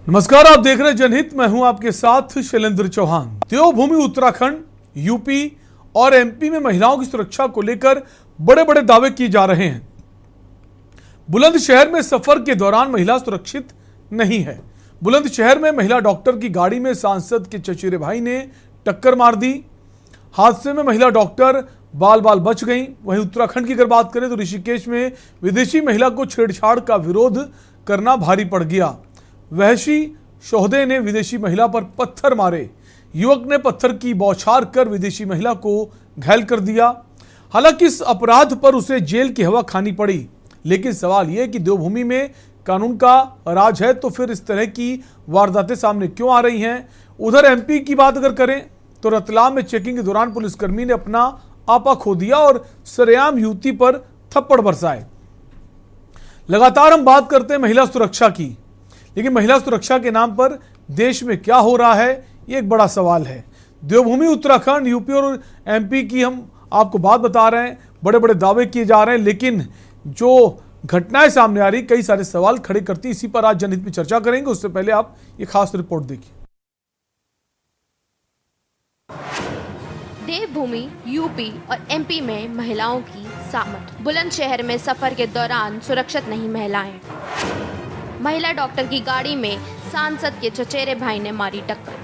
नमस्कार, आप देख रहे हैं जनहित। मैं हूं आपके साथ शैलेंद्र चौहान। देवभूमि उत्तराखंड, यूपी और एमपी में महिलाओं की सुरक्षा को लेकर बड़े बड़े दावे किए जा रहे हैं। बुलंदशहर में सफर के दौरान महिला सुरक्षित नहीं है। बुलंदशहर में महिला डॉक्टर की गाड़ी में सांसद के चचेरे भाई ने टक्कर मार दी। हादसे में महिला डॉक्टर बाल बाल बच गई। वहीं उत्तराखंड की अगर बात करें तो ऋषिकेश में विदेशी महिला को छेड़छाड़ का विरोध करना भारी पड़ गया। वहशी शोहदे ने विदेशी महिला पर पत्थर मारे। युवक ने पत्थर की बौछार कर विदेशी महिला को घायल कर दिया। हालांकि इस अपराध पर उसे जेल की हवा खानी पड़ी। लेकिन सवाल यह कि देवभूमि में कानून का राज है तो फिर इस तरह की वारदातें सामने क्यों आ रही हैं। उधर एमपी की बात अगर करें तो रतलाम में चेकिंग के दौरान पुलिसकर्मी ने अपना आपा खो दिया और सरेआम युवती पर थप्पड़ बरसाए। लगातार हम बात करते हैं महिला सुरक्षा की, लेकिन महिला सुरक्षा के नाम पर देश में क्या हो रहा है, ये एक बड़ा सवाल है। देवभूमि उत्तराखंड, यूपी और एमपी की हम आपको बात बता रहे हैं, बड़े बड़े दावे किए जा रहे हैं, लेकिन जो घटनाएं सामने आ रही कई सारे सवाल खड़े करती। इसी पर आज जनहित में चर्चा करेंगे। उससे पहले आप ये खास रिपोर्ट देखिए। देवभूमि, यूपी और एमपी में महिलाओं की सामत। बुलंदशहर में सफर के दौरान सुरक्षित नहीं महिलाएं। महिला डॉक्टर की गाड़ी में सांसद के चचेरे भाई ने मारी टक्कर।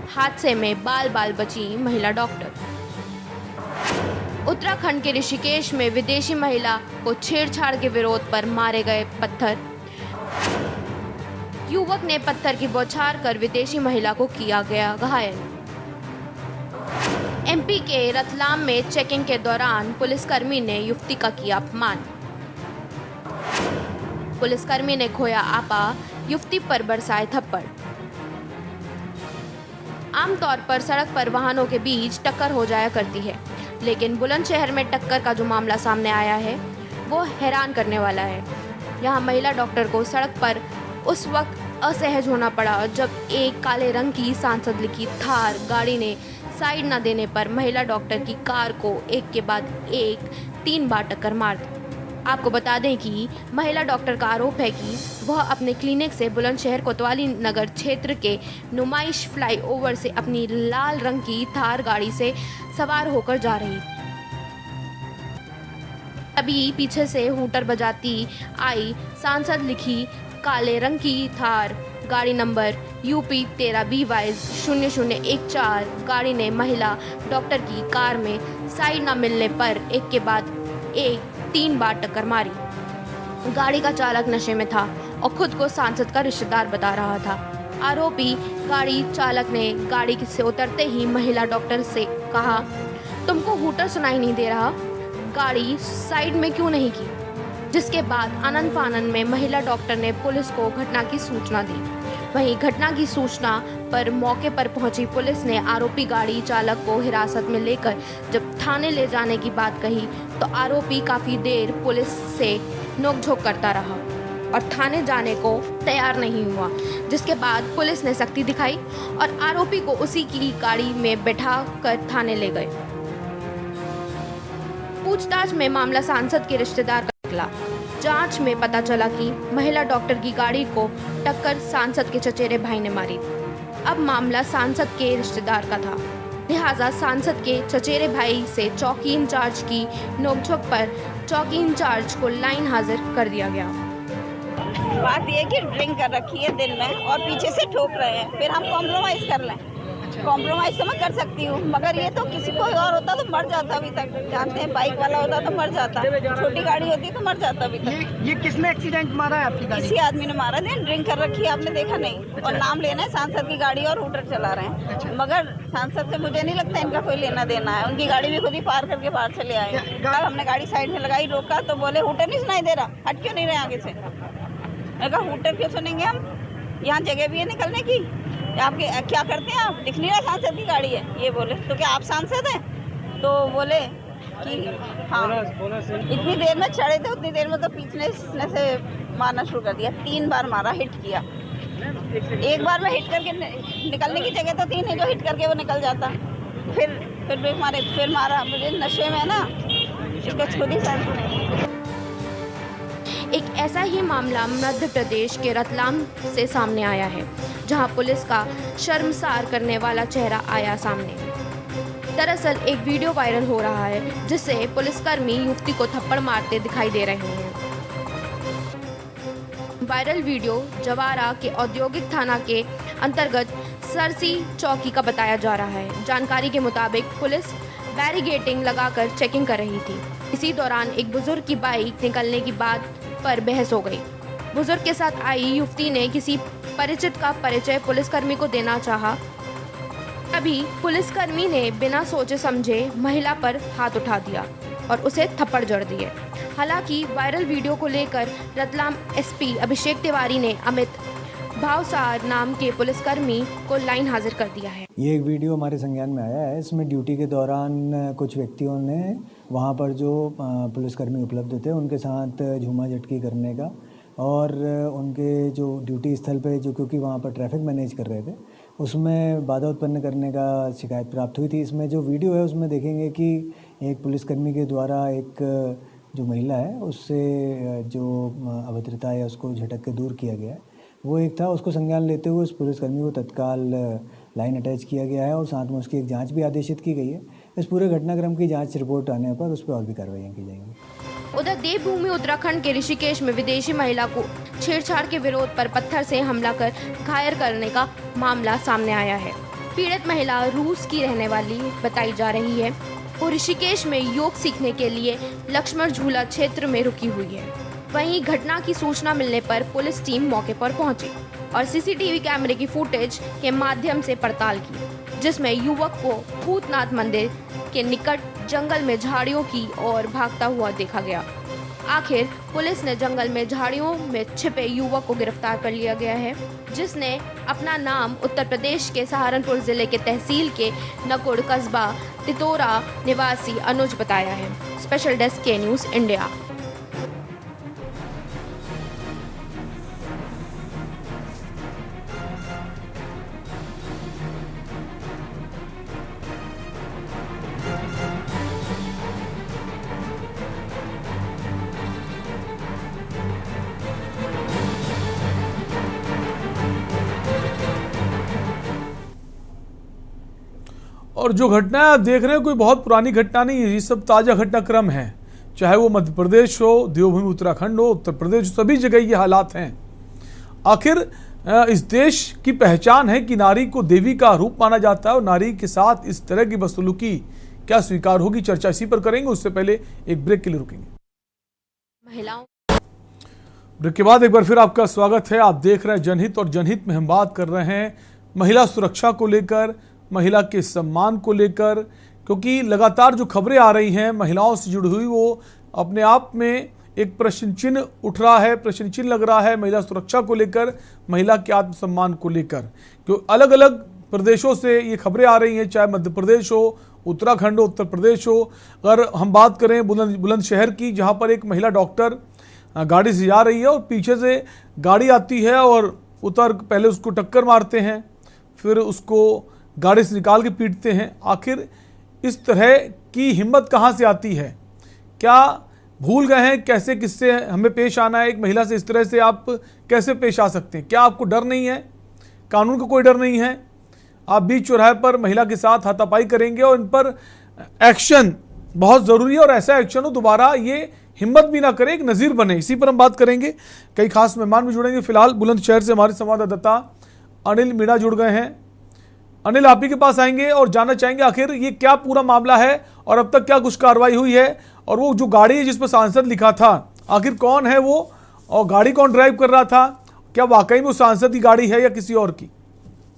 हादसे में बाल बाल बची महिला डॉक्टर। उत्तराखंड के ऋषिकेश में विदेशी महिला को छेड़छाड़ के विरोध पर मारे गए पत्थर। युवक ने पत्थर की बौछार कर विदेशी महिला को किया गया घायल। एमपी के रतलाम में चेकिंग के दौरान पुलिसकर्मी ने युवती का किया अपमान। पुलिसकर्मी ने खोया आपा, युवती पर बरसाए थप्पड़। आमतौर पर सड़क पर वाहनों के बीच टक्कर हो जाया करती है, लेकिन बुलंदशहर में टक्कर का जो मामला सामने आया है वो हैरान करने वाला है। यहाँ महिला डॉक्टर को सड़क पर उस वक्त असहज होना पड़ा जब एक काले रंग की सांसद लिखी थार गाड़ी ने साइड न देने पर महिला डॉक्टर की कार को एक के बाद एक 3 बार टक्कर मार दी। आपको बता दें कि महिला डॉक्टर का आरोप है कि वह अपने क्लिनिक से बुलंदशहर कोतवाली नगर क्षेत्र के नुमाइश फ्लाईओवर से अपनी लाल रंग की थार गाड़ी से सवार होकर जा रही। तभी पीछे से हूटर बजाती आई सांसद लिखी काले रंग की थार गाड़ी नंबर यूपी 13 BY 0014 गाड़ी ने महिला डॉक्टर की कार में साइड न मिलने पर एक के बाद एक 3 बार टक्कर मारी। गाड़ी का चालक नशे में था और खुद को सांसद का रिश्तेदार बता रहा था। आरोपी गाड़ी चालक ने गाड़ी से उतरते ही महिला डॉक्टर से कहा, तुमको हूटर सुनाई नहीं दे रहा, गाड़ी साइड में क्यों नहीं की। जिसके बाद आनंद फानन में महिला डॉक्टर ने पुलिस को घटना की सूचना दी। वहीं घटना की सूचना पर मौके पर पहुंची पुलिस ने आरोपी गाड़ी चालक को हिरासत में लेकर जब थाने ले जाने की बात कही तो आरोपी काफ़ी देर पुलिस से नोकझोंक करता रहा और थाने जाने को तैयार नहीं हुआ। जिसके बाद पुलिस ने सख्ती दिखाई और आरोपी को उसी की गाड़ी में बैठा कर थाने ले गए। पूछताछ में मामला सांसद के रिश्तेदार का निकला। जांच में पता चला कि महिला डॉक्टर की गाड़ी को टक्कर सांसद के चचेरे भाई ने मारी। अब मामला सांसद के रिश्तेदार का था, लिहाजा सांसद के चचेरे भाई से चौकी इंचार्ज की नोकझोंक पर चौकी इंचार्ज को लाइन हाजिर कर दिया गया। बात यह कि ड्रिंक कर रखी है दिन में और पीछे से ठोक रहे हैं, फिर हम कॉम्प्रोमाइज कर लें। कॉम्प्रोमाइज तो मैं कर सकती हूँ, मगर ये तो किसी कोई और होता तो मर जाता अभी तक। जानते हैं, बाइक वाला होता तो मर जाता, छोटी गाड़ी होती तो मर जाता अभी तक। ये किसने एक्सीडेंट मारा है आपकी गाड़ी? किसी आदमी ने मारा है। ड्रिंक कर रखी है, आपने देखा नहीं। और नाम लेना है सांसद की गाड़ी और हूटर चला रहे हैं, मगर सांसद से मुझे नहीं लगता इनका कोई लेना देना है। उनकी गाड़ी भी खुद ही पार करके बाहर चले आए। हमने गाड़ी साइड में लगाई, रोका तो बोले हूटर नहीं सुनाई दे रहा, हट क्यों नहीं रहे आगे से। मैं कहा हूटर क्यों सुनेंगे हम, यहाँ जगह भी है निकलने की। आपके क्या करते हैं आप, दिख नहीं रहा सांसद की गाड़ी है। ये बोले तो क्या आप सांसद हैं? तो बोले कि हाँ। इतनी देर में चढ़े थे, उतनी देर में तो पीछे से मारना शुरू कर दिया। 3 बार मारा, हिट किया। एक बार में हिट करके निकलने की जगह तो थी नहीं जो हिट करके वो निकल जाता। फिर ब्रेक मारे, फिर मारा। मुझे नशे में ना इसका खुद ही सेंस नहीं। एक ऐसा ही मामला मध्य प्रदेश के रतलाम से सामने आया है, जहां पुलिस का शर्मसार करने वाला चेहरा आया सामने। दरअसल एक वीडियो वायरल हो रहा है, जिससे पुलिसकर्मी युवती को थप्पड़ मारते दिखाई दे रहे हैं। वायरल वीडियो जवारा के औद्योगिक थाना के अंतर्गत सरसी चौकी का बताया जा रहा है। जानकारी के मुताबिक पुलिस बैरिगेटिंग लगाकर चेकिंग कर रही थी। इसी दौरान एक बुजुर्ग की बाइक निकलने की बात पर बहस हो गई। बुजुर्ग के साथ आई युवती ने किसी परिचित का परिचय पुलिसकर्मी को देना चाहा। तभी पुलिसकर्मी ने बिना सोचे समझे महिला पर हाथ उठा दिया और उसे थप्पड़ जड़ दिए। हालांकि वायरल वीडियो को लेकर रतलाम एसपी अभिषेक तिवारी ने अमित भावसार नाम के पुलिसकर्मी को लाइन हाजिर कर दिया है। ये एक वीडियो हमारे संज्ञान में आया है। इसमें ड्यूटी के दौरान कुछ व्यक्तियों ने वहाँ पर जो पुलिसकर्मी उपलब्ध थे उनके साथ झूमा झटकी करने का और उनके जो ड्यूटी स्थल पे जो क्योंकि वहाँ पर ट्रैफिक मैनेज कर रहे थे उसमें बाधा उत्पन्न करने का शिकायत प्राप्त हुई थी। इसमें जो वीडियो है उसमें देखेंगे कि एक पुलिसकर्मी के द्वारा एक जो महिला है उससे जो अभद्रता है उसको झटक के दूर किया गया है, वो एक था। उसको संज्ञान लेते हुए उस पुलिसकर्मी को तत्काल लाइन अटैच किया गया है और साथ में उसकी एक जांच भी आदेशित की गई है। इस पूरे घटनाक्रम की जांच रिपोर्ट आने पर उस पर और भी कार्रवाइयाँ की जाएंगी। उधर देवभूमि उत्तराखंड के ऋषिकेश में विदेशी महिला को छेड़छाड़ के विरोध पर पत्थर से हमला कर घायल करने का मामला सामने आया है। पीड़ित महिला रूस की रहने वाली बताई जा रही है। वो ऋषिकेश में योग सीखने के लिए लक्ष्मण झूला क्षेत्र में रुकी हुई है। वहीं घटना की सूचना मिलने पर पुलिस टीम मौके पर पहुंची और सीसीटीवी कैमरे की फुटेज के माध्यम से पड़ताल की, जिसमें युवक को भूतनाथ मंदिर के निकट जंगल में झाड़ियों की ओर भागता हुआ देखा गया। आखिर पुलिस ने जंगल में झाड़ियों में छिपे युवक को गिरफ्तार कर लिया गया है, जिसने अपना नाम उत्तर प्रदेश के सहारनपुर जिले के तहसील के नकुड़ कस्बा तितोरा निवासी अनुज बताया है। स्पेशल डेस्क के न्यूज़ इंडिया। और जो घटना आप देख रहे हैं कोई बहुत पुरानी घटना नहीं है, ये सब ताज़ा घटनाक्रम है। चाहे वो मध्य प्रदेश हो, देवभूमि उत्तराखंड हो, उत्तर प्रदेश, सभी जगह ये हालात हैं। आखिर इस देश की पहचान है कि नारी को देवी का रूप माना जाता है और नारी के साथ इस तरह की बदसलूकी क्या स्वीकार होगी, चर्चा इसी पर करेंगे। उससे पहले एक ब्रेक के लिए रुकेंगे। महिलाओं ब्रेक के बाद एक बार फिर आपका स्वागत है। आप देख रहे हैं जनहित और जनहित में हम बात कर रहे हैं महिला सुरक्षा को लेकर, महिला के सम्मान को लेकर, क्योंकि लगातार जो खबरें आ रही हैं महिलाओं से जुड़ी हुई वो अपने आप में एक प्रश्न चिन्ह उठ रहा है, प्रश्न चिन्ह लग रहा है महिला सुरक्षा को लेकर, महिला के आत्मसम्मान को लेकर। क्यों अलग अलग प्रदेशों से ये खबरें आ रही हैं, चाहे मध्य प्रदेश हो, उत्तराखंड हो, उत्तर प्रदेश हो। अगर हम बात करें बुलंदशहर की, जहाँ पर एक महिला डॉक्टर गाड़ी से जा रही है और पीछे से गाड़ी आती है और पहले उसको टक्कर मारते हैं, फिर उसको गाड़ी से निकाल के पीटते हैं। आखिर इस तरह की हिम्मत कहाँ से आती है? क्या भूल गए हैं कैसे किससे हमें पेश आना है? एक महिला से इस तरह से आप कैसे पेश आ सकते हैं? क्या आपको डर नहीं है? कानून का कोई डर नहीं है? आप बीच चौराहे पर महिला के साथ हाथापाई करेंगे और इन पर एक्शन बहुत ज़रूरी है और ऐसा एक्शन हो दोबारा ये हिम्मत भी ना करे, एक नज़ीर बने। इसी पर हम बात करेंगे। कई खास मेहमान भी जुड़ेंगे। फिलहाल बुलंदशहर से हमारे संवाददाता अनिल मीणा जुड़ गए हैं। अनिल, आप ही के पास आएंगे और जानना चाहेंगे आखिर ये क्या पूरा मामला है और अब तक क्या कुछ कार्रवाई हुई है, और वो जो गाड़ी है जिस पर सांसद लिखा था आखिर कौन है वो, और गाड़ी कौन ड्राइव कर रहा था? क्या वाकई में वो सांसद की गाड़ी है या किसी और की?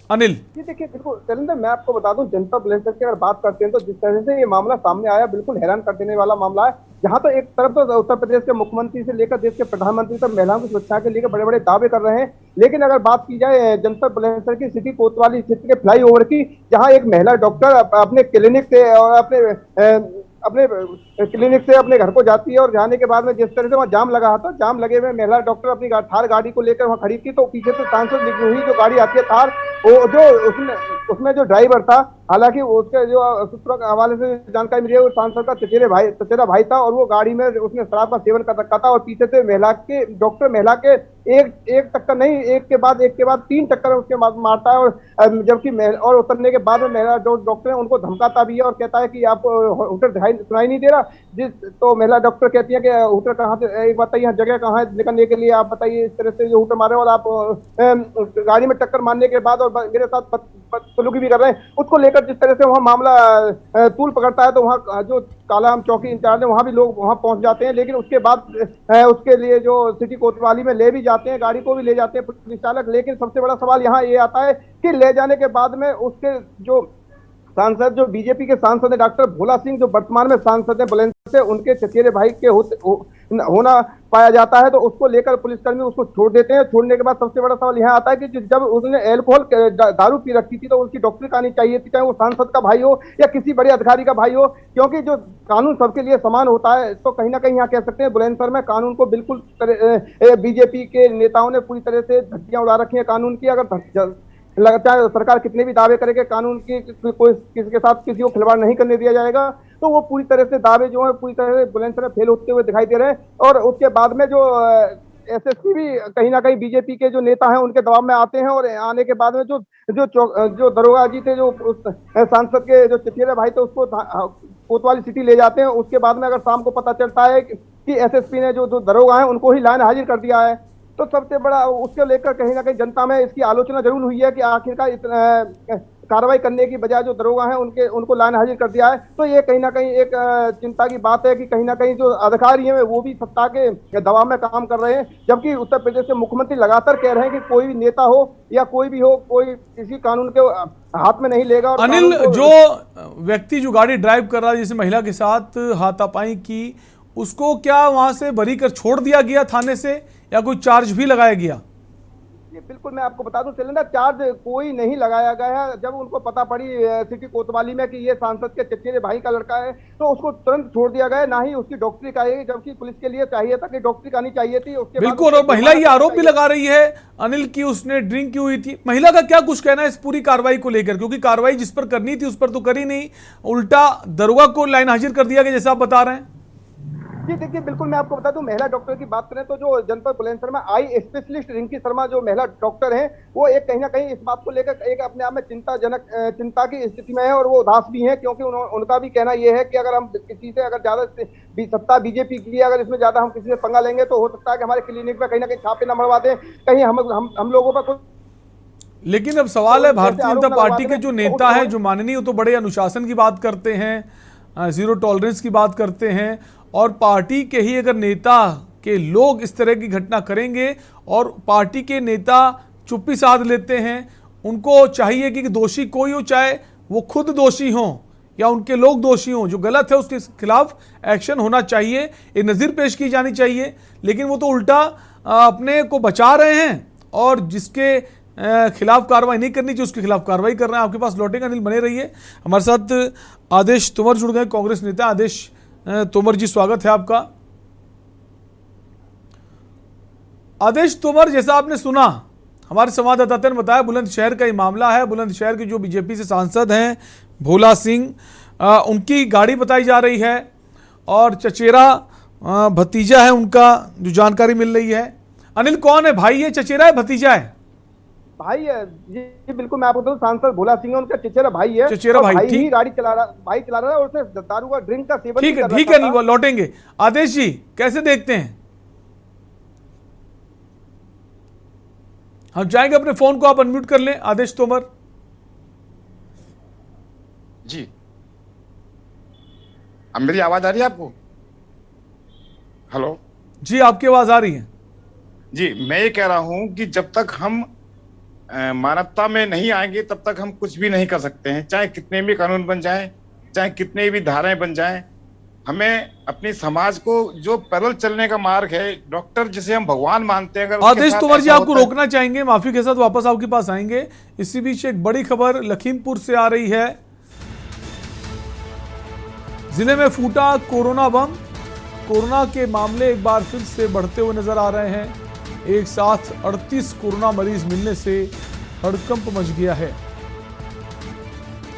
अनिल जी देखिए, बिल्कुल शैलेंद्र, मैं आपको बता दूं, जनता बुलंदशहर की अगर बात करते हैं तो जिस तरह से ये मामला सामने आया बिल्कुल हैरान कर देने वाला मामला है। जहां तो एक तरफ तो उत्तर प्रदेश के मुख्यमंत्री से लेकर देश के प्रधानमंत्री तक महिलाओं की सुरक्षा के लेकर बड़े बड़े दावे कर रहे हैं, लेकिन अगर बात की जाए जनता बुलंदशहर की सिटी कोतवाली क्षेत्र के फ्लाईओवर की, जहां एक महिला डॉक्टर अपने क्लिनिक से और अपने क्लिनिक से अपने घर को जाती है और जाने के बाद में जिस तरह से वहाँ जाम लगा था, जाम लगे हुए महिला डॉक्टर अपनी थार गाड़ी को लेकर वहाँ खड़ी थी, तो पीछे से सांसद लिखी हुई जो गाड़ी आती है थार, वो जो उसमें जो ड्राइवर था, हालांकि उसके जो सूत्रों के हवाले से जानकारी मिली है, वो सांसद का चचेरा भाई था और वो गाड़ी में उसने शराब का सेवन कर रखा था और पीछे से महिला के एक टक्कर नहीं, एक के बाद 3 टक्कर उसके मारता है और जबकि और उतरने के बाद में महिला जो डॉक्टर है उनको धमकाता भी है और कहता है कि आपको हूटर सुनाई नहीं दे रहा। तो महिला डॉक्टर कहती है कि हूटर कहाँ से, एक बताइए यहाँ जगह कहाँ है निकलने के लिए, आप बताइए इस तरह से जो हूटर मारे और आप गाड़ी में टक्कर मारने के बाद और मेरे साथ बदसलूकी भी कर रहे हैं। उसको लेकर जिस तरह से वहाँ मामला तूल पकड़ता है तो वहाँ जो कालाम चौकी इंचार्ज है वहाँ भी लोग वहाँ पहुँच जाते हैं, लेकिन उसके बाद उसके लिए जो सिटी कोतवाली में ले भी जाते हैं, गाड़ी को भी ले जाते हैं पुलिस चालक। लेकिन सबसे बड़ा सवाल यहाँ ये आता है कि ले जाने के बाद में उसके जो सांसद, जो बीजेपी के सांसद है डॉक्टर भोला सिंह, जो वर्तमान में सांसद है बुलंदशहर से, उनके चचेरे भाई के होना पाया जाता है, तो उसको लेकर पुलिसकर्मी उसको छोड़ देते हैं। छोड़ने के बाद सबसे बड़ा सवाल यहाँ आता है कि जब उसने अल्कोहल दारू पी रखी थी तो उसकी डॉक्टरी करानी चाहिए थी, चाहे वो सांसद का भाई हो या किसी बड़े अधिकारी का भाई हो, क्योंकि जो कानून सबके लिए समान होता है। तो कहीं ना कहीं यहाँ कह सकते हैं बुलंदशहर में कानून को बिल्कुल बीजेपी के नेताओं ने पूरी तरह से धज्जियां उड़ा रखी है कानून की। अगर लगता है सरकार कितने भी दावे करेगी कानून की कोई किसी के साथ किसी को खिलवाड़ नहीं करने दिया जाएगा, तो वो पूरी तरह से दावे जो है पूरी तरह से बुलंदशहर में फेल होते हुए दिखाई दे रहे हैं। और उसके बाद में जो एसएसपी भी कहीं ना कहीं बीजेपी के जो नेता हैं उनके दबाव में आते हैं और आने के बाद में जो दरोगा जी थे, जो उस सांसद के जो चचेरे भाई थे, उसको कोतवाली सिटी ले जाते हैं। उसके बाद में अगर शाम को पता चलता है कि एसएसपी ने जो दरोगा हैं उनको ही लाइन हाजिर कर दिया है, तो सबसे बड़ा उसके लेकर कहीं ना कहीं जनता में इसकी आलोचना जरूर हुई है कि आखिरकार कार्रवाई करने की बजाय जो दरोगा हैं उनको लाइन हाजिर कर दिया है। तो ये कहीं ना कहीं एक चिंता की बात है कि कहीं ना कहीं जो अधिकारी हैं वो भी सत्ता के दबाव में काम कर रहे हैं, जबकि उत्तर प्रदेश के मुख्यमंत्री लगातार कह रहे हैं कि कोई भी नेता हो या कोई भी हो, कोई किसी कानून के हाथ में नहीं लेगा। और अनिल, जो व्यक्ति जो गाड़ी ड्राइव कर रहा है जिस महिला के साथ हाथापाई की, उसको क्या वहां से बरी कर छोड़ दिया गया थाने से या कोई चार्ज भी लगाया गया? बिल्कुल, मैं आपको बता दूं सिलेंडर चार्ज कोई नहीं लगाया गया है। जब उनको पता पड़ी सिटी कोतवाली में कि ये सांसद के चचेरे भाई का लड़का है तो उसको तुरंत छोड़ दिया गया, ना ही उसकी डॉक्टरी कराई, जबकि पुलिस के लिए चाहिए था कि डॉक्टरी करानी चाहिए थी। उसके बिल्कुल, और महिला ये आरोप भी लगा रही है अनिल की उसने ड्रिंक की हुई थी। महिला का क्या कुछ कहना है इस पूरी कार्रवाई को लेकर, क्योंकि कार्रवाई जिस पर करनी थी उस पर तो करी नहीं, उल्टा दरोगा को लाइन हाजिर कर दिया गया जैसा आप बता रहे हैं। जी देखिए, बिल्कुल मैं आपको बता दूं, महिला डॉक्टर की बात करें तो जो जनपद बुलंदशहर में आई स्पेशलिस्ट रिंकी शर्मा जो महिला डॉक्टर हैं, वो एक कहीं ना कहीं इस बात को लेकर एक अपने आप में चिंता की स्थिति में है और वो उदास भी हैं, क्योंकि उनका भी कहना ये है कि अगर हम किसी से अगर ज्यादा सत्ता बीजेपी की है, अगर इसमें ज्यादा हम किसी से पंगा लेंगे तो हो सकता है कि हमारे क्लिनिक में कहीं ना कहीं छापे न मरवा दें, कहीं हम लोगों पर। लेकिन अब सवाल है, भारतीय जनता पार्टी के जो नेता है, जो माननीय, वो तो बड़े अनुशासन की बात करते हैं, जीरो टॉलरेंस की बात करते हैं, और पार्टी के ही अगर नेता के लोग इस तरह की घटना करेंगे और पार्टी के नेता चुप्पी साध लेते हैं, उनको चाहिए कि दोषी कोई हो, चाहे वो खुद दोषी हो या उनके लोग दोषी हों, जो गलत है उसके खिलाफ एक्शन होना चाहिए, एक नज़ीर पेश की जानी चाहिए। लेकिन वो तो उल्टा अपने को बचा रहे हैं और जिसके खिलाफ कार्रवाई नहीं करनी चाहिए उसके खिलाफ कार्रवाई कर रहे हैं। आपके पास लौटेंगे अनिल, बने रहिए। हमारे साथ आदेश तोमर जुड़ गए, कांग्रेस नेता। आदेश तोमर जी, स्वागत है आपका। आदेश तोमर, जैसा आपने सुना, हमारे संवाददाता ने बताया बुलंदशहर का ये मामला है। बुलंदशहर के जो बीजेपी से सांसद हैं भोला सिंह, उनकी गाड़ी बताई जा रही है और चचेरा भतीजा है उनका, जो जानकारी मिल रही है। अनिल, कौन है, भाई है, चचेरा है, भतीजा है? भाई है जी, बिल्कुल मैं आपको बताऊं, सांसद भोला सिंह है, उनका चचेरा भाई है। चचेरा भाई, ही गाड़ी चला रहा है और उसने दारू का ड्रिंक का सेवन ठीक है, लौटेंगे। आदेश जी, कैसे देखते हैं? हम जाएंगे, अपने फोन को आप अनम्यूट कर लें, आदेश तोमर जी। अब मेरी आवाज आ रही है आपको? हेलो जी, आपकी आवाज आ रही है जी। मैं ये कह रहा हूं कि जब तक हम मानवता में नहीं आएंगे तब तक हम कुछ भी नहीं कर सकते हैं, चाहे कितने भी कानून बन जाएं, चाहे कितने भी धाराएं बन जाएं। हमें अपनी समाज को जो पैदल चलने का मार्ग है, डॉक्टर जिसे हम भगवान मानते हैं, अगर आदेश तोमर जी आपको रोकना चाहेंगे, माफी के साथ वापस आपके पास आएंगे। इसी बीच एक बड़ी खबर लखीमपुर से आ रही है। जिले में फूटा कोरोना बम। कोरोना के मामले एक बार फिर से बढ़ते हुए नजर आ रहे हैं। एक साथ 38 कोरोना मरीज मिलने से हड़कंप मच गया है।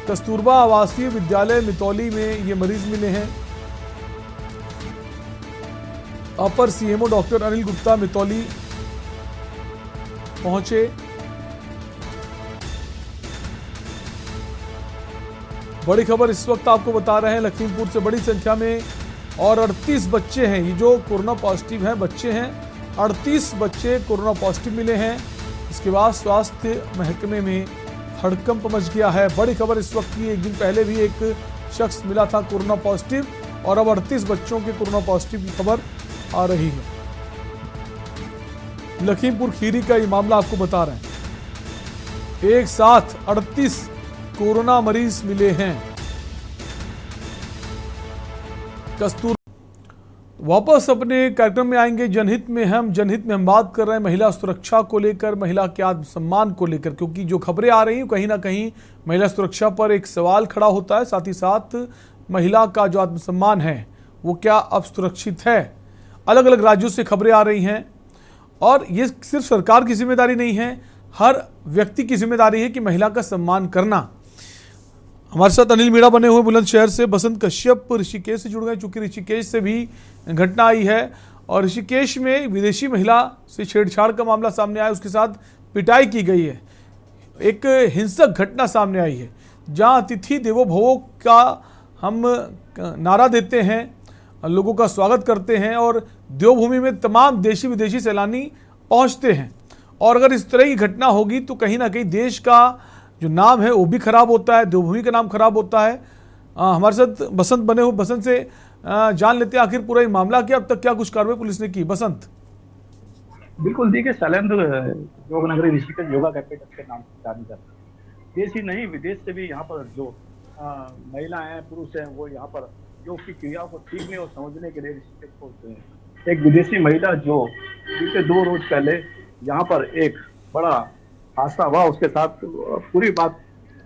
कस्तूरबा आवासीय विद्यालय मितौली में ये मरीज मिले हैं। अपर सीएमओ डॉक्टर अनिल गुप्ता मितौली पहुंचे। बड़ी खबर इस वक्त आपको बता रहे हैं, लखीमपुर से बड़ी संख्या में और 38 बच्चे हैं। ये जो कोरोना पॉजिटिव हैं बच्चे हैं, 38 बच्चे कोरोना पॉजिटिव मिले हैं। इसके बाद स्वास्थ्य महकमे में हड़कंप मच गया है। बड़ी खबर इस वक्त की, एक दिन पहले भी एक शख्स मिला था कोरोना पॉजिटिव और अब 38 बच्चों के कोरोना पॉजिटिव की खबर आ रही है। लखीमपुर खीरी का ये मामला आपको बता रहे हैं, एक साथ 38 कोरोना मरीज मिले हैं। कस्तूर वापस अपने कार्यक्रम में आएंगे जनहित में हम बात कर रहे हैं महिला सुरक्षा को लेकर, महिला के आत्मसम्मान को लेकर, क्योंकि जो खबरें आ रही हैं कहीं ना कहीं महिला सुरक्षा पर एक सवाल खड़ा होता है। साथ ही साथ महिला का जो आत्मसम्मान है वो क्या अब सुरक्षित है। अलग अलग राज्यों से खबरें आ रही हैं और ये सिर्फ सरकार की जिम्मेदारी नहीं है, हर व्यक्ति की जिम्मेदारी है कि महिला का सम्मान करना। हमारे साथ अनिल मीणा बने हुए बुलंदशहर से, बसंत कश्यप ऋषिकेश से जुड़ गए, चूंकि ऋषिकेश से भी घटना आई है और ऋषिकेश में विदेशी महिला से छेड़छाड़ का मामला सामने आया, उसके साथ पिटाई की गई है। एक हिंसक घटना सामने आई है जहां अतिथि देवो भवो का हम नारा देते हैं, लोगों का स्वागत करते हैं और देवभूमि में तमाम देशी विदेशी सैलानी पहुंचते हैं। और अगर इस तरह की घटना होगी तो कहीं ना कहीं देश का जो नाम है वो भी खराब होता है, देवभूमि का नाम खराब होता है। हमारे साथ बसंत बने हुए, बसंत से जान लेते हैं आखिर पूरा ये मामला क्या, अब तक क्या कुछ कार्रवाई पुलिस ने की। बसंत। बिल्कुल, देखिए शैलेंद्र योग नगरी ऋषिकेश योगा कैपिटल के नाम से जानी जाती है। देश ही नहीं विदेश से भी यहाँ पर जो महिलाएं हैं, पुरुष हैं, वो यहाँ पर योग की क्रियाओं को सीखने और समझने के लिए ऋषिकेश पहुंचते हैं। एक विदेशी महिला जो बीते 2 रोज पहले यहाँ पर एक बड़ा हादसा हुआ, उसके साथ पूरी बात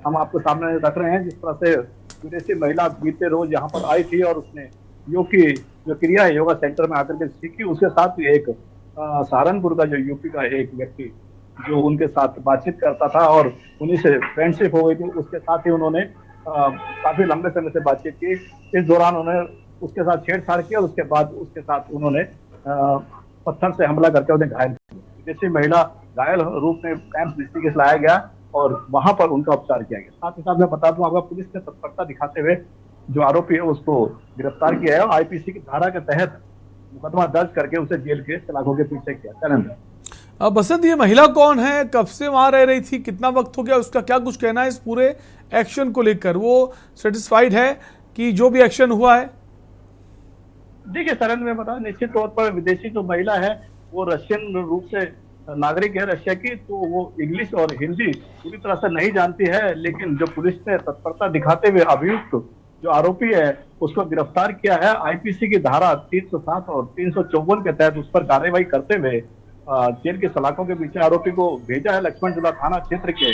हम आपको सामने रख रहे हैं। जिस तरह से विदेशी महिला बीते रोज यहाँ पर आई थी और उसने योग की जो क्रिया है योगा सेंटर में आकर के सीखी। उसके साथ ही एक सहारनपुर का जो यूपी का एक व्यक्ति जो उनके साथ बातचीत करता था और उन्हीं से फ्रेंडशिप हो गई थी, उसके साथ ही उन्होंने काफी लंबे समय से बातचीत की। इस दौरान उन्होंने उसके साथ छेड़छाड़ किया और उसके बाद उसके साथ उन्होंने पत्थर से हमला करके उन्हें घायल किया। विदेशी महिला घायल रूप में कैंप ऋषिकेश लाया गया और वहां पर उनका उपचार किया गया। साथ ही साथ मैं बता दूं आपका, पुलिस ने तत्परता दिखाते हुए जो आरोपी है उसको गिरफ्तार किया है और आईपीसी की धारा के तहत मुकदमा दर्ज करके उसे जेल के सलाखों के पीछे किया। चलेंगे। बसंत, ये महिला कौन है, कब से वहां रह रही थी, कितना वक्त हो गया, उसका क्या कुछ कहना है इस पूरे एक्शन को लेकर? वो सेटिस्फाइड है कि जो भी एक्शन हुआ है? देखिए सरन में बता, निश्चित तौर पर विदेशी जो महिला है वो रशियन रूप से नागरिक है रशिया की, तो वो इंग्लिश और हिंदी पूरी तरह से नहीं जानती है। लेकिन जो पुलिस ने तत्परता दिखाते हुए अभियुक्त जो आरोपी है उसको गिरफ्तार किया है। आईपीसी की धारा 307 और 354 के तहत उस पर कार्रवाई करते हुए जेल के सलाखों के पीछे आरोपी को भेजा है। लक्ष्मण झूला थाना क्षेत्र के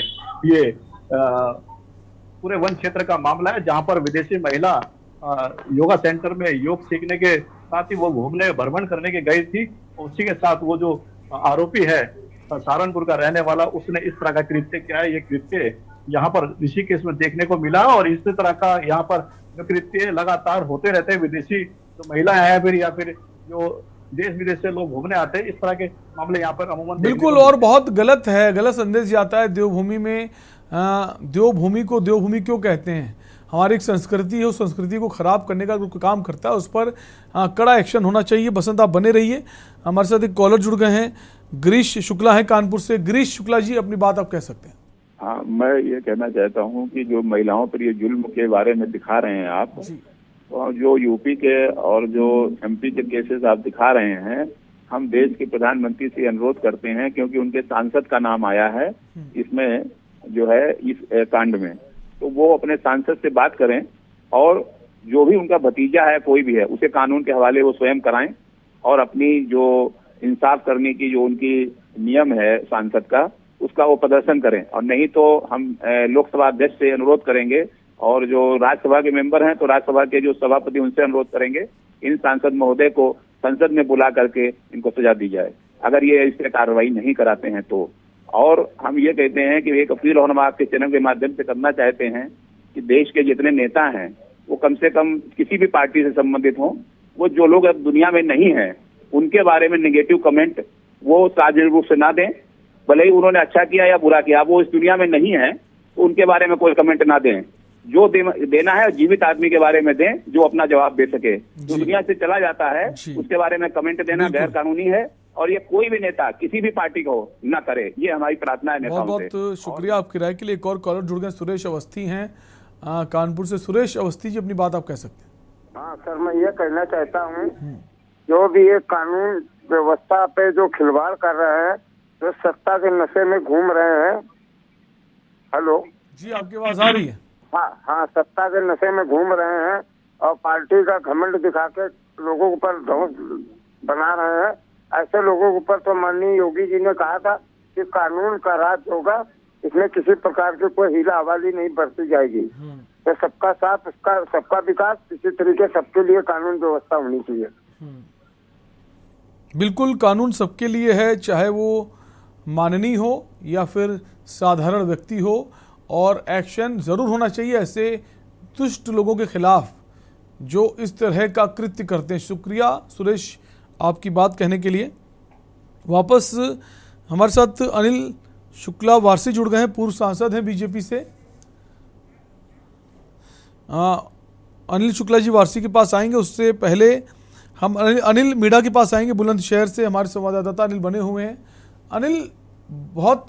ये पूरे वन क्षेत्र का मामला है, जहां पर विदेशी महिला योगा सेंटर में योग सीखने के साथ ही वो घूमने भ्रमण करने के गई थी। उसी के साथ वो जो आरोपी है सहारनपुर का रहने वाला, उसने इस तरह का कृत्य किया है। ये कृत्य यहाँ पर ऋषिकेश में देखने को मिला और इसी तरह का यहाँ पर जो कृत्य लगातार होते रहते हैं। विदेशी जो महिलाएं हैं फिर या फिर जो देश विदेश से लोग घूमने आते हैं, इस तरह के मामले यहाँ पर अमूमन बिल्कुल, और बहुत गलत है, गलत संदेश जाता है देवभूमि में। देवभूमि को देवभूमि क्यों कहते हैं? हमारी एक संस्कृति है, उस संस्कृति को खराब करने का जो काम करता है उस पर कड़ा एक्शन होना चाहिए। बसंत, आप बने रहिए। हमारे साथ एक कॉलर जुड़ गए हैं, गिरीश शुक्ला है कानपुर से। गिरीश शुक्ला जी, अपनी बात आप कह सकते हैं। हाँ, मैं ये कहना चाहता हूँ कि जो महिलाओं पर ये जुल्म के बारे में दिखा रहे हैं आप, जो यूपी के और जो एमपी के केसेस आप दिखा रहे हैं, हम देश के प्रधानमंत्री से अनुरोध करते हैं, क्योंकि उनके सांसद का नाम आया है इसमें जो है इस कांड में, तो वो अपने सांसद से बात करें और जो भी उनका भतीजा है कोई भी है उसे कानून के हवाले वो स्वयं कराएं और अपनी जो इंसाफ करने की जो उनकी नियम है सांसद का, उसका वो प्रदर्शन करें। और नहीं तो हम लोकसभा अध्यक्ष से अनुरोध करेंगे और जो राज्यसभा के मेंबर हैं तो राज्यसभा के जो सभापति उनसे अनुरोध करेंगे इन सांसद महोदय को संसद में बुला करके इनको सजा दी जाए, अगर ये इस पर कार्रवाई नहीं कराते हैं तो। और हम ये कहते हैं कि एक अपील और हम आपके चैनल के माध्यम से करना चाहते हैं कि देश के जितने नेता हैं वो कम से कम किसी भी पार्टी से संबंधित हों, वो जो लोग अब दुनिया में नहीं है उनके बारे में नेगेटिव कमेंट वो सार्वजनिक रूप से ना दें। भले ही उन्होंने अच्छा किया या बुरा किया, वो इस दुनिया में नहीं है तो उनके बारे में कोई कमेंट ना दें। जो देना है जीवित आदमी के बारे में दें जो अपना जवाब दे सके। जो दुनिया से चला जाता है उसके बारे में कमेंट देना गैर कानूनी है और ये कोई भी नेता किसी भी पार्टी को ना करे, ये हमारी प्रार्थना है नेताओं से। बहुत बहुत शुक्रिया आपकी राय के लिए। एक और कॉलर जुड़ गए, सुरेश अवस्थी हैं कानपुर से। सुरेश अवस्थी जी, अपनी बात आप कह सकते हैं। हाँ सर, मैं ये कहना चाहता हूँ जो भी ये कानून व्यवस्था पे जो खिलवाड़ कर रहे हैं, जो सत्ता के नशे में घूम रहे हैं। हेलो जी, आपकी आवाज आ रही है। हाँ, सत्ता के नशे में घूम रहे हैं और पार्टी का घमंड दिखा के लोगों के ऊपर धौंस बना रहे हैं। ऐसे लोगों के ऊपर तो माननीय योगी जी ने कहा था कि कानून का राज होगा, इसमें किसी प्रकार की कोई हीला हवाली नहीं बरती जाएगी। तो सबका साथ, सबका विकास, इसी तरीके सबके लिए कानून व्यवस्था होनी चाहिए। बिल्कुल, कानून सबके लिए है, चाहे वो माननीय हो या फिर साधारण व्यक्ति हो, और एक्शन जरूर होना चाहिए ऐसे दुष्ट लोगों के खिलाफ जो इस तरह का कृत्य करते हैं। शुक्रिया सुरेश आपकी बात कहने के लिए। वापस हमारे साथ अनिल शुक्ला वारसी जुड़ गए हैं, पूर्व सांसद हैं बीजेपी से। अनिल शुक्ला जी वारसी के पास आएंगे, उससे पहले हम अनिल मीणा के पास आएंगे। बुलंदशहर से हमारे संवाददाता अनिल बने हुए हैं। अनिल, बहुत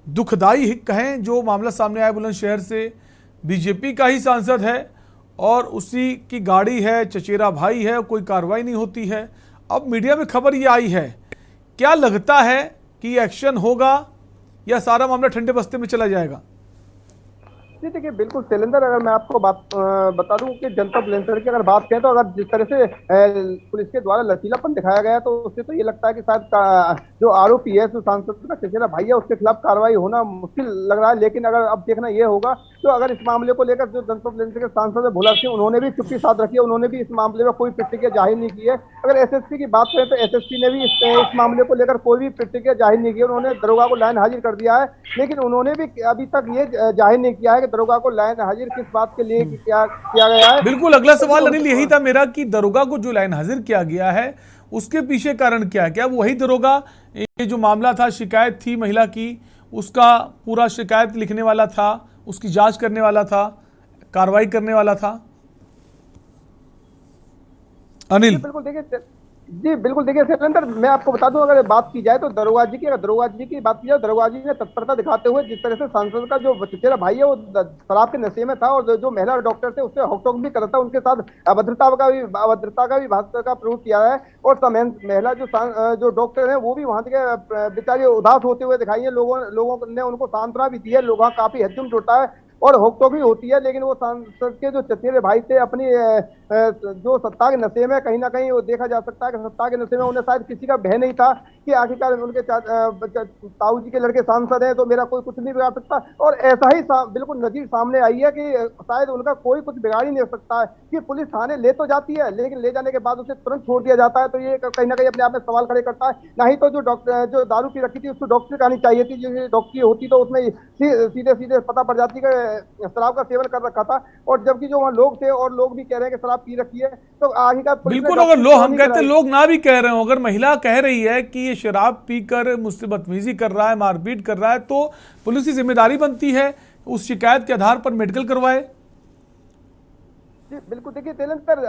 दुखदाई कहें जो मामला सामने आया बुलंदशहर से, बीजेपी का ही सांसद है और उसी की गाड़ी है, चचेरा भाई है, कोई कार्रवाई नहीं होती है। अब मीडिया में खबर ये आई है, क्या लगता है कि एक्शन होगा या सारा मामला ठंडे बस्ते में चला जाएगा? जी देखिए, बिल्कुल शैलेंद्र, अगर मैं आपको बता दूं कि जनता बुलंदशहर की अगर बात करें तो अगर जिस तरह से पुलिस के द्वारा लचीलापन दिखाया गया तो उससे तो ये लगता है कि शायद जो आरोपी है, सांसद का चचेरा भाई है, उसके खिलाफ कार्रवाई होना मुश्किल लग रहा है। लेकिन अगर अब देखना ये होगा तो अगर इस मामले को लेकर जो जनता बुलंदशहर के सांसद है भोला सिंह, उन्होंने भी चुप्पी साध रखी है, उन्होंने भी इस मामले में कोई प्रतिक्रिया जाहिर नहीं की है। अगर एसएसपी की बात करें तो एसएसपी ने भी इस मामले को लेकर कोई भी प्रतिक्रिया जाहिर नहीं की। उन्होंने दरोगा को लाइन हाजिर कर दिया है, लेकिन उन्होंने भी अभी तक ये जाहिर नहीं किया है कि दरोगा को लाइन हाजिर किस बात के लिए किया गया है। बिल्कुल, अगला सवाल अनिल यही था मेरा कि दरोगा को जो लाइन हाजिर किया गया है उसके पीछे कारण क्या है? क्या वही दरोगा, ये जो मामला था, शिकायत थी महिला की, उसका पूरा शिकायत लिखने वाला था, उसकी जांच करने वाला था, कार्रवाई करने वाला था? अनिल बिल्कुल देखिए शैलेंद्र, मैं आपको बता दूं, अगर बात की जाए तो दरोगा जी की बात की जाए, दरोगा जी ने तत्परता दिखाते हुए जिस तरह से सांसद का जो चचेरा भाई है वो शराब के नशे में था और जो महिला डॉक्टर थे उससे हकटोक भी करता, उनके साथ अभद्रता का भी भाषा का प्रयोग किया है। और महिला जो डॉक्टर है वो भी वहां के बेचारे उदास होते हुए दिखाई है। लोगों ने उनको सांत्वना भी दी है, लोगों का काफी हजम जुटा है और होकटोक भी होती है। लेकिन वो सांसद के जो चचेरे भाई थे, अपनी जो सत्ता के नशे में, कहीं ना कहीं वो देखा जा सकता है कि सत्ता के नशे में उन्हें शायद किसी का भय नहीं था कि आखिरकार उनके ताऊ जी के लड़के सांसद हैं तो मेरा कोई कुछ नहीं बिगाड़ सकता। और ऐसा ही बिल्कुल नजीर सामने आई है कि शायद उनका कोई कुछ बिगाड़ ही नहीं सकता है कि पुलिस थाने ले तो जाती है लेकिन ले जाने के बाद उसे तुरंत छोड़ दिया जाता है। तो ये कहीं ना कहीं अपने आप में सवाल खड़े करता है। नहीं तो जो दारू पी रखी थी उसको डॉक्टर करानी चाहिए थी, जो डॉक्टरी होती तो उसमें सीधे पता पड़ जाती कि शराब का सेवन कर रखा था। और जबकि जो वहाँ लोग थे और लोग भी कह रहे हैं कि शराब पी रखी है, तो आखिरकार बिल्कुल, अगर लोग, हम कहते हैं लोग ना भी कह रहे हो, अगर महिला कह रही है कि ये शराब पीकर मुझसे बदतमीजी कर रहा है, मारपीट कर रहा है, तो पुलिस की जिम्मेदारी बनती है उस शिकायत के आधार पर मेडिकल करवाए। जी बिल्कुल, देखिए तेलंतर,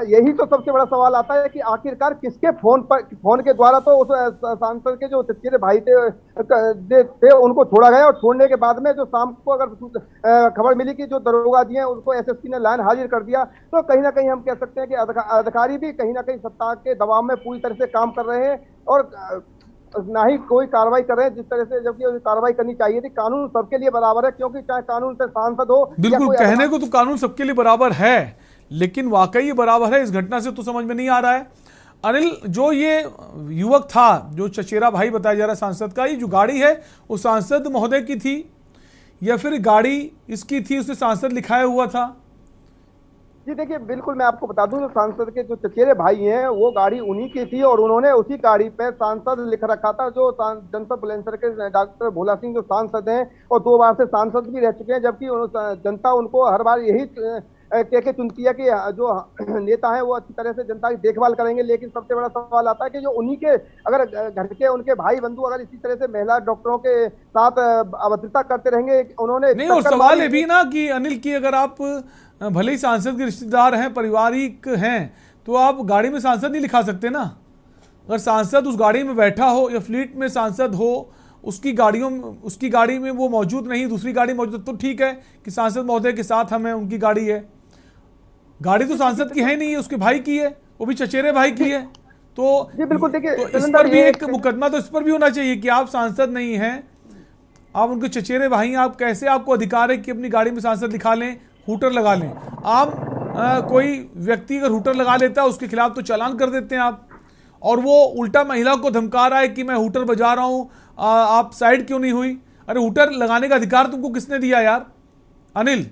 यही तो सबसे बड़ा सवाल आता है कि आखिरकार किसके फोन के द्वारा तो उस सांसद के जो चचेरे भाई थे उनको छोड़ा गया। और छोड़ने के बाद में जो शाम को अगर खबर मिली कि जो दरोगा जी हैं उनको एसएसपी ने लाइन हाजिर कर दिया, तो कहीं ना कहीं हम कह सकते हैं कि अधिकारी भी कहीं ना कहीं सत्ता के दबाव में पूरी तरह से काम कर रहे हैं और ना ही कोई कार्रवाई कर रहे हैं जिस तरह से, जबकि कार्रवाई करनी चाहिए थी। कानून सबके लिए बराबर है, क्योंकि चाहे कानून से सांसद हो, बिल्कुल, कहने को तो कानून सबके लिए बराबर है, लेकिन वाकई ये बराबर है इस घटना से तो समझ में नहीं आ रहा है। अनिल, जो ये युवक था, जो चचेरा भाई बताया जा रहा है सांसद का, ये जो गाड़ी है वो सांसद महोदय की थी या फिर गाड़ी इसकी थी, उसने सांसद लिखाया हुआ था? जी देखिए, बिल्कुल मैं आपको बता दूं, जो सांसद के जो चचेरे भाई हैं वो गाड़ी उन्हीं की थी और उन्होंने उसी गाड़ी पे सांसद लिख रखा था। जो जनपद बुलंदशहर के डॉक्टर भोला सिंह जो सांसद हैं और 2 बार से सांसद भी रह चुके हैं, जबकि जनता उनको हर बार यही कह के चुनती है कि जो नेता हैं वो अच्छी तरह से जनता की देखभाल करेंगे। लेकिन सबसे बड़ा सवाल आता है कि जो उन्हीं के अगर घर के उनके भाई बंधु अगर इसी तरह से महिला डॉक्टरों के साथ अभद्रता करते रहेंगे, उन्होंने नहीं, और सवाल ये भी ना कि अनिल की अगर आप भले ही सांसद के रिश्तेदार हैं, पारिवारिक हैं, तो आप गाड़ी में सांसद नहीं लिखा सकते ना। अगर सांसद उस गाड़ी में बैठा हो या फ्लीट में सांसद हो, उसकी गाड़ी में वो मौजूद नहीं, दूसरी गाड़ी मौजूद, तो ठीक है कि सांसद महोदय के साथ हमें उनकी गाड़ी है। गाड़ी तो सांसद की है नहीं, है उसके भाई की है, वो भी चचेरे भाई की है। तो जी बिल्कुल, देखिए तो इस पर भी एक मुकदमा तो इस पर भी होना चाहिए कि आप सांसद नहीं हैं, आप उनके चचेरे भाई हैं, आप कैसे, आपको अधिकार है कि अपनी गाड़ी में सांसद लिखा लें, हूटर लगा लें। आप कोई व्यक्ति अगर हूटर लगा लेता है उसके खिलाफ तो चालान कर देते हैं आप, और वो उल्टा महिला को धमका रहा है कि मैं हूटर बजा रहा हूँ, आप साइड क्यों नहीं हुई। अरे हूटर लगाने का अधिकार तुमको किसने दिया यार अनिल?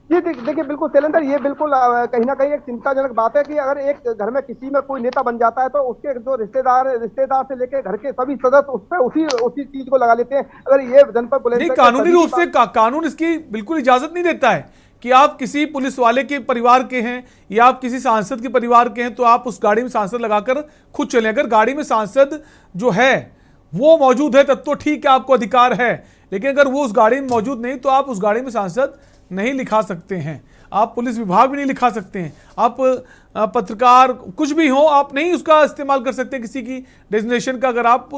जी देखिए, बिल्कुल शैलेंद्र, ये बिल्कुल कहीं ना कहीं एक चिंताजनक बात है कि अगर एक घर में किसी में कोई नेता बन जाता है तो उसके जो रिश्तेदार से लेकर घर के सभी सदस्य उस पर उसी चीज को लगा लेते हैं। अगर ये जनपद बुलंदशहर कानूनी रूप से कानून इसकी बिल्कुल इजाजत नहीं देता है कि आप किसी पुलिस वाले के परिवार के हैं या आप किसी सांसद के परिवार के हैं तो आप उस गाड़ी में सांसद लगाकर खुद चलें। अगर गाड़ी में सांसद जो है वो मौजूद है तब तो ठीक है, आपको अधिकार है, लेकिन अगर वो उस गाड़ी में मौजूद नहीं तो आप उस गाड़ी में सांसद नहीं लिखा सकते हैं। आप पुलिस विभाग भी नहीं लिखा सकते हैं, आप पत्रकार कुछ भी हो, आप नहीं उसका इस्तेमाल कर सकते किसी की डेजिग्नेशन का, अगर आप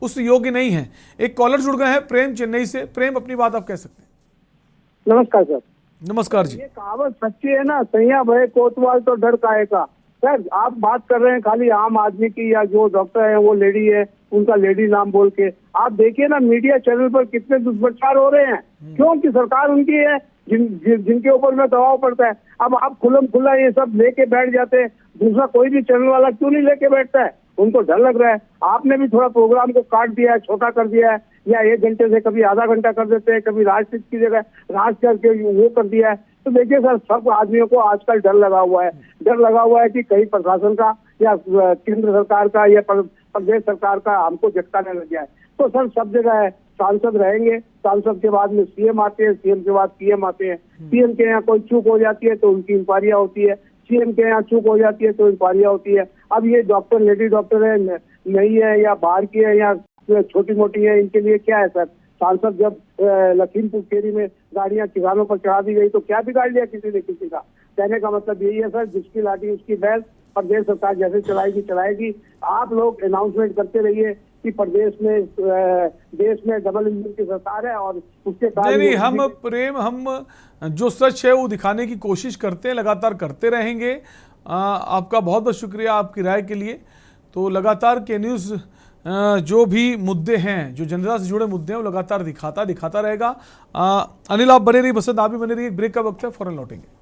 उस योग्य नहीं हैं। एक कॉलर जुड़ गए हैं, प्रेम चेन्नई से। प्रेम, अपनी बात आप कह सकते हैं। नमस्कार सर। नमस्कार जी। ये कहावत सच्ची है ना, सैया भय कोतवाल तो डर काहे का। सर आप बात कर रहे हैं खाली आम आदमी की, या जो डॉक्टर है वो लेडी है उनका लेडी नाम बोल के। आप देखिए ना मीडिया चैनल पर कितने दुष्प्रचार हो रहे हैं, क्योंकि सरकार उनकी है जिनके ऊपर में दबाव पड़ता है। अब आप खुल्लम खुल्ला ये सब लेके बैठ जाते हैं, दूसरा कोई भी चैनल वाला क्यों नहीं लेके बैठता है? उनको डर लग रहा है। आपने भी थोड़ा प्रोग्राम को काट दिया है, छोटा कर दिया है, या 1 घंटे से कभी आधा घंटा कर देते हैं, कभी राजनीति की जगह राज करके वो कर दिया है। तो देखिए सर, सब आदमियों को आजकल डर लगा हुआ है। डर लगा हुआ है कि कहीं प्रशासन का या केंद्र सरकार का या प्रदेश सरकार का हमको झटका न लग जाए। तो सर सब जगह है, सांसद रहेंगे, सांसद के बाद में सीएम आते हैं, सीएम के बाद पीएम आते हैं। पीएम के यहाँ कोई चूक हो जाती है तो उनकी इंक्वायरियां होती है, सीएम के यहाँ चूक हो जाती है तो इंक्वायरियां होती है। अब ये डॉक्टर लेडी डॉक्टर है, नहीं है या बाहर की है या छोटी मोटी है, इनके लिए क्या है सर? सांसद जब लखीमपुर खेरी में गाड़ियां किसानों पर चढ़ा दी गई तो क्या बिगाड़ लिया किसी ने किसी का? कहने का मतलब यही है सर, जिसकी लाठी उसकी बैल, प्रदेश सरकार जैसे चलाएगी। आप लोग अनाउंसमेंट करते रहिए कि प्रदेश में देश में डबल इंजन की सरकार है और उसके नहीं, हम प्रेम, हम जो सच है वो दिखाने की कोशिश करते हैं, लगातार करते रहेंगे। आपका बहुत बहुत शुक्रिया आपकी राय के लिए। तो लगातार के न्यूज़ जो भी मुद्दे हैं, जो जनता से जुड़े मुद्दे हैं, वो लगातार दिखाता रहेगा। अनिल आप बने रहिए, बसंत आप भी बने रहिए। ब्रेक का वक्त है, फौरन लौटेंगे।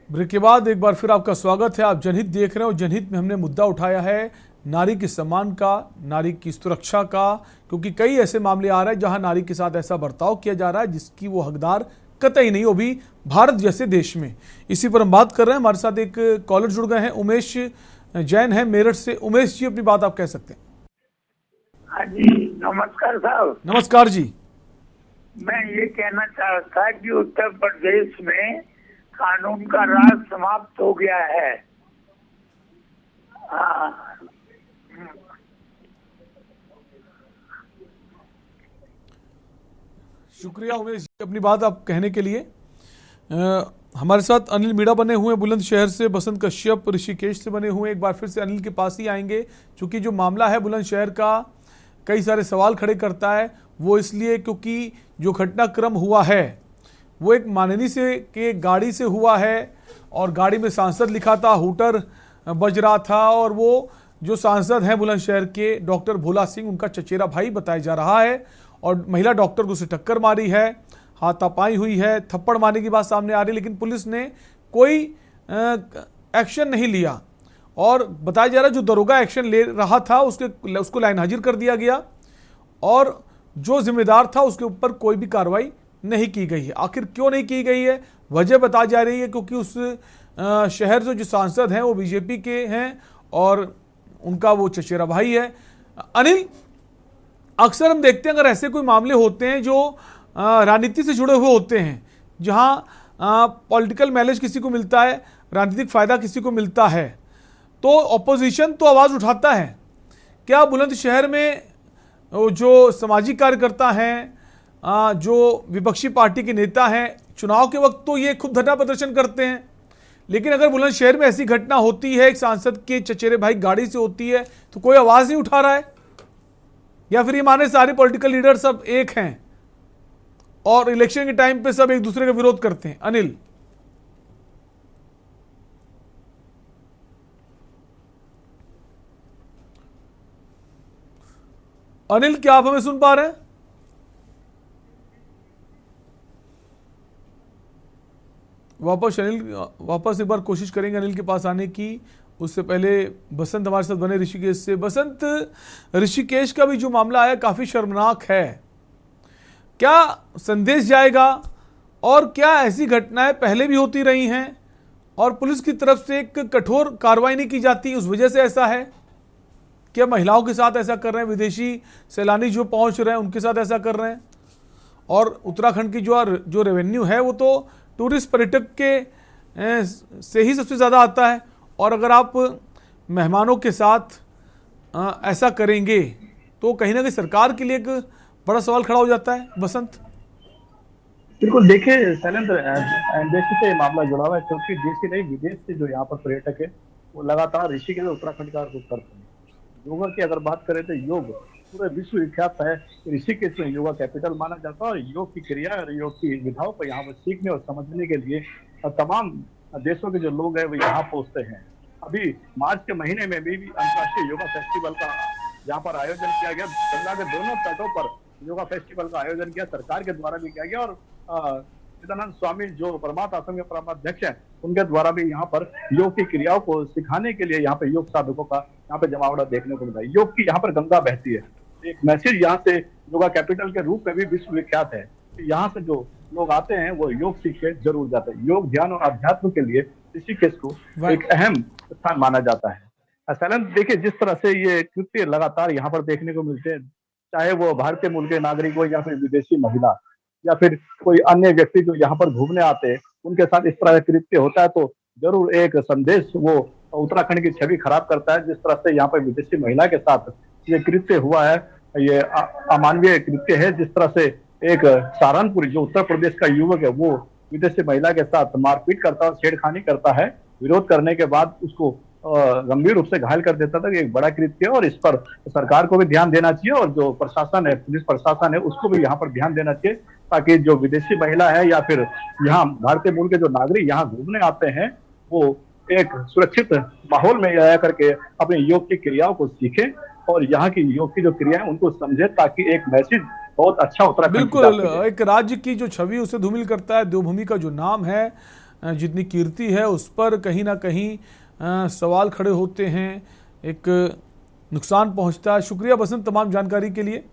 ब्रेक के बाद एक बार फिर आपका स्वागत है। आप जनहित देख रहे हो। जनहित में हमने मुद्दा उठाया है नारी के सम्मान का, नारी की सुरक्षा का, क्योंकि कई ऐसे मामले आ रहे हैं जहां नारी के साथ ऐसा बर्ताव किया जा रहा है जिसकी वो हकदार कतई नहीं, वो भी भारत जैसे देश में। इसी पर हम बात कर रहे हैं। हमारे साथ एक कॉलर जुड़ गए हैं, उमेश जैन है मेरठ से। उमेश जी, अपनी बात आप कह सकते हैं। हाँ जी, नमस्कार साहब। नमस्कार जी। मैं ये कहना चाहता था कि उत्तर प्रदेश में कानून का राज समाप्त हो गया है। शुक्रिया उमेश जी, अपनी बात आप कहने के लिए। हमारे साथ अनिल मीणा बने हुए हैं बुलंदशहर से, बसंत कश्यप ऋषिकेश से बने हुए हैं। एक बार फिर से अनिल के पास ही आएंगे, क्योंकि जो मामला है बुलंदशहर का कई सारे सवाल खड़े करता है। वो इसलिए क्योंकि जो घटनाक्रम हुआ है वो एक माननीय से के गाड़ी से हुआ है और गाड़ी में सांसद लिखा था, हूटर बज रहा था, और वो जो सांसद हैं बुलंदशहर के डॉक्टर भोला सिंह, उनका चचेरा भाई बताया जा रहा है, और महिला डॉक्टर को उसे टक्कर मारी है, हाथापाई हुई है, थप्पड़ मारने की बात सामने आ रही है, लेकिन पुलिस ने कोई एक्शन नहीं लिया। और बताया जा रहा है जो दरोगा एक्शन ले रहा था उसको लाइन हाजिर कर दिया गया, और जो जिम्मेदार था उसके ऊपर कोई भी कार्रवाई नहीं की गई है। आखिर क्यों नहीं की गई है, वजह बताई जा रही है क्योंकि उस शहर से जो सांसद हैं वो बीजेपी के हैं और उनका वो चचेरा भाई है। अनिल, अक्सर हम देखते हैं अगर ऐसे कोई मामले होते हैं जो राजनीति से जुड़े हुए होते हैं, जहां पॉलिटिकल माइलेज किसी को मिलता है, राजनीतिक फायदा किसी को मिलता है, तो ऑपोजिशन तो आवाज उठाता है। क्या बुलंदशहर में जो सामाजिक कार्यकर्ता हैं, जो विपक्षी पार्टी के नेता हैं, चुनाव के वक्त तो ये खूब धरना प्रदर्शन करते हैं, लेकिन अगर बुलंदशहर में ऐसी घटना होती है, एक सांसद के चचेरे भाई गाड़ी से होती है, तो कोई आवाज नहीं उठा रहा है? या फिर ये माने सारे पॉलिटिकल लीडर सब एक हैं और इलेक्शन के टाइम पे सब एक दूसरे का विरोध करते हैं? अनिल, अनिल क्या आप हमें सुन पा रहे हैं? वापस एक बार कोशिश करेंगे अनिल के पास आने की। उससे पहले बसंत हमारे साथ बने ऋषिकेश से। बसंत, ऋषिकेश का भी जो मामला आया काफी शर्मनाक है, क्या संदेश जाएगा और क्या ऐसी घटनाएं पहले भी होती रही हैं और पुलिस की तरफ से एक कठोर कार्रवाई नहीं की जाती, उस वजह से ऐसा है? क्या महिलाओं के साथ ऐसा कर रहे हैं, विदेशी सैलानी जो पहुंच रहे हैं उनके साथ ऐसा कर रहे हैं? और उत्तराखंड की जो रेवेन्यू है वो तो टूरिस्ट पर्यटक के से ही सबसे ज़्यादा आता है, और अगर आप मेहमानों के साथ ऐसा करेंगे तो कहीं ना कहीं सरकार के लिए एक बड़ा सवाल खड़ा हो जाता है। बसंत, बिल्कुल, देखिए शैलेंद्र, देश से मामला जुड़ा हुआ है क्योंकि देश ही नहीं विदेश से जो यहाँ पर पर्यटक है वो लगातार ऋषिकेश उत्तराखंड का रुख करते हैं। योगा की अगर बात करें तो योग पूरे विश्व विख्यात है। ऋषिकेश में योगा कैपिटल माना जाता है और योग की क्रिया और योग की विधाओं को यहाँ पर सीखने और समझने के लिए तमाम देशों के जो लोग हैं वो यहाँ पहुंचते हैं। अभी मार्च के महीने में भी अंतर्राष्ट्रीय योगा फेस्टिवल का यहाँ पर आयोजन किया गया। गंगा के दोनों तटों पर योगा फेस्टिवल का आयोजन किया, सरकार के द्वारा भी किया गया और चिदानंद स्वामी जो परमात्मा आश्रम के परमाध्यक्ष हैं उनके द्वारा भी यहाँ पर योग की क्रियाओं को सिखाने के लिए यहाँ पे योग साधकों का यहाँ पे जमावड़ा देखने को मिला है। योग की यहाँ पर गंगा बहती है, एक मैसेज यहाँ से योगा कैपिटल के रूप में भी विश्व विख्यात है। यहाँ से जो लोग आते हैं वो योग सीख के जरूर जाते हैं। योग, ध्यान और अध्यात्म के लिए ऋषिकेश को एक अहम स्थान माना जाता है। शैलेंद्र, देखिए जिस तरह से ये कृत्य लगातार यहाँ पर देखने को मिलते हैं, चाहे वो भारतीय मूल के नागरिक हो या फिर विदेशी महिला या फिर कोई अन्य व्यक्ति जो यहाँ पर घूमने आते हैं, उनके साथ इस तरह का कृत्य होता है तो जरूर एक संदेश वो उत्तराखंड की छवि खराब करता है। जिस तरह से यहाँ पर विदेशी महिला के साथ ये कृत्य हुआ है, ये अमानवीय कृत्य है। जिस तरह से एक सहारनपुर जो उत्तर प्रदेश का युवक है वो विदेशी महिला के साथ मारपीट करता है, छेड़खानी करता है, विरोध करने के बाद उसको गंभीर रूप से घायल कर देता था। एक बड़ा कृत्य है और इस पर सरकार को भी ध्यान देना चाहिए और जो प्रशासन है, पुलिस प्रशासन है, उसको भी यहाँ पर ध्यान देना चाहिए ताकि जो विदेशी महिला है या फिर यहाँ भारतीय मूल के जो नागरिक यहाँ घूमने आते हैं वो एक सुरक्षित माहौल में रह करके अपने योग की क्रियाओं को सीखें और यहाँ की योग की जो क्रिया है उनको समझे ताकि एक मैसेज बहुत अच्छा उत्तराखंड। बिल्कुल, एक राज्य की जो छवि उसे धूमिल करता है। देवभूमि का जो नाम है, जितनी कीर्ति है, उस पर कहीं ना कहीं सवाल खड़े होते हैं, एक नुकसान पहुंचता है। शुक्रिया बसंत तमाम जानकारी के लिए।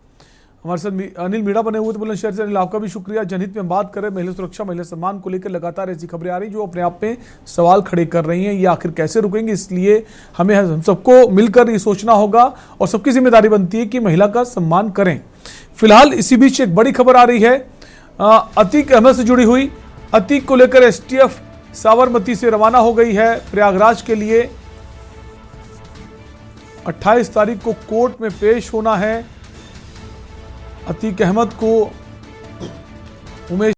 हमारे साथ अनिल मीणा बने हुए थे बुलंदशहर से। अनिल, आपका भी शुक्रिया। जनहित में बात करें, महिला सुरक्षा, महिला सम्मान को लेकर लगातार ऐसी खबरें आ रही जो अपने आप में सवाल खड़े कर रही हैं, ये आखिर कैसे रुकेंगे। इसलिए हम सबको मिलकर ये सोचना होगा और सबकी जिम्मेदारी बनती है कि महिला का सम्मान करें। फिलहाल इसी बीच एक बड़ी खबर आ रही है अतीक अहमद से जुड़ी हुई। अतीक को लेकर एसटीएफ साबरमती से रवाना हो गई है प्रयागराज के लिए। 28 तारीख को कोर्ट में पेश होना है अतीक अहमद को। उमेश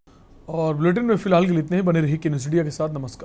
और बुलेटिन में फिलहाल के लिए इतने ही। बने रहिए किन्नस इंडिया के साथ। नमस्कार।